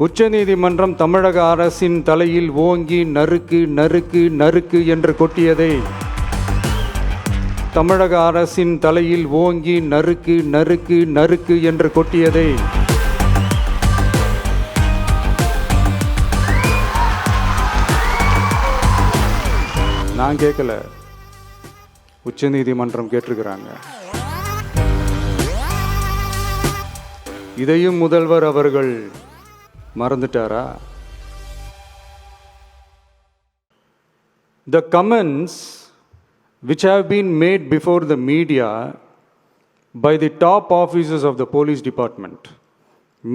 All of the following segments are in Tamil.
உச்சநீதிமன்றம் தமிழக அரசின் தலையில் ஓங்கி நறுக்கு நறுக்கு நறுக்கு என்று கொட்டியதை தமிழக அரசின் தலையில் ஓங்கி நறுக்கு நறுக்கு நறுக்கு என்று கொட்டியதை நான் கேட்கல, உச்சநீதிமன்றம் கேட்டிருக்கிறாங்க. இதையும் முதல்வர் அவர்கள் மறந்துட்டாரா? The comments which have been made before the media by the top officers of the police department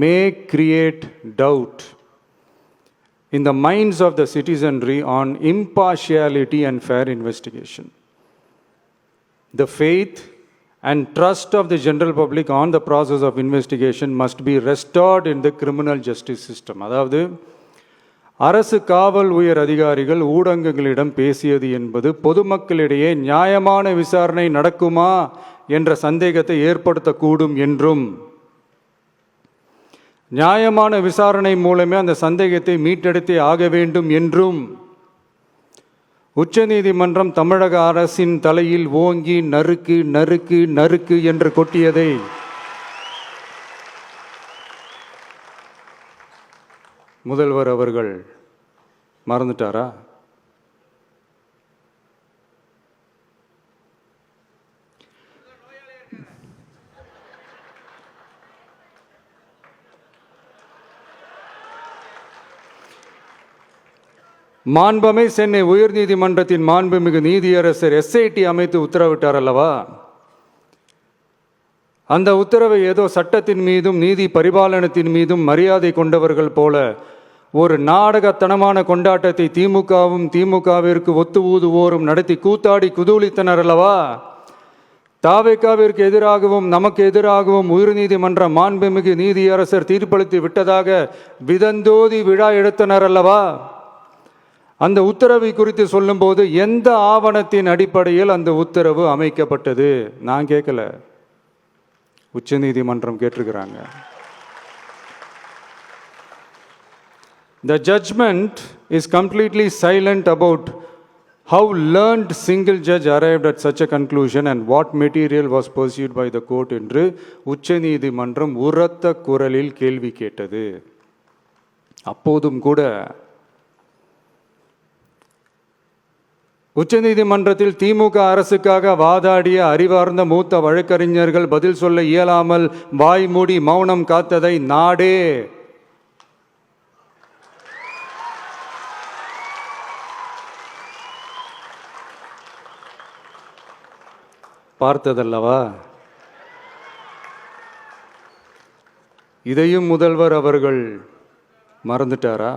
may create doubt in the minds of the citizenry on impartiality and fair investigation. The faith and trust of the general public on the process of investigation must be restored in the criminal justice system. அதாவது அரசு காவல் உயர் அதிகாரிகள் ஊடகங்களிடம் பேசியது என்பது பொதுமக்களிடையே நியாயமான விசாரணை நடக்குமா என்ற சந்தேகத்தை ஏற்படுத்தக்கூடும் என்றும், நியாயமான விசாரணை மூலமே அந்த சந்தேகத்தை மீட்டெடுத்தே ஆக வேண்டும் என்றும் உச்சநீதிமன்றம் தமிழக அரசின் தலையில் ஓங்கி நறுக்கு நறுக்கு நறுக்கு என்று கொட்டியதை முதல்வர் அவர்கள் மறந்துட்டாரா? மாண்புமை சென்னை உயர்நீதிமன்றத்தின் மாண்புமிகு நீதியரசர் SIT அமைத்து உத்தரவிட்டார் அல்லவா? அந்த உத்தரவை ஏதோ சட்டத்தின் மீதும் நீதி பரிபாலனத்தின் மீதும் மரியாதை கொண்டவர்கள் போல ஒரு நாடகத்தனமான கொண்டாட்டத்தை திமுகவிற்கு ஒத்து ஊதுவோரும் நடத்தி கூத்தாடி குதூளித்தனர் அல்லவா? தாவேக்காவிற்கு எதிராகவும் நமக்கு எதிராகவும் உயர்நீதிமன்ற மாண்புமிகு நீதியரசர் தீர்ப்பளித்து விட்டதாக விதந்தோதி விழா எடுத்தனர் அல்லவா? அந்த உத்தரவை குறித்து சொல்லும்போது எந்த ஆவணத்தின் அடிப்படையில் அந்த உத்தரவு அமைக்கப்பட்டது? நான் கேட்கல, உச்சநீதிமன்றம் கேட்டிருக்கிறாங்க. The judgment is completely silent about how learned single judge arrived at such a conclusion and what material was pursued by the court என்று உச்சநீதிமன்றம் உரத்த குரலில் கேள்வி கேட்டது. அப்போதும் கூட உச்சநீதிமன்றத்தில் திமுக அரசுக்காக வாதாடிய அறிவார்ந்த மூத்த வழக்கறிஞர்கள் பதில் சொல்ல இயலாமல் வாய் மூடி மௌனம் காத்ததை நாடே பார்த்ததல்லவா? இதையும் முதல்வர் அவர்கள் மறந்துட்டாரா?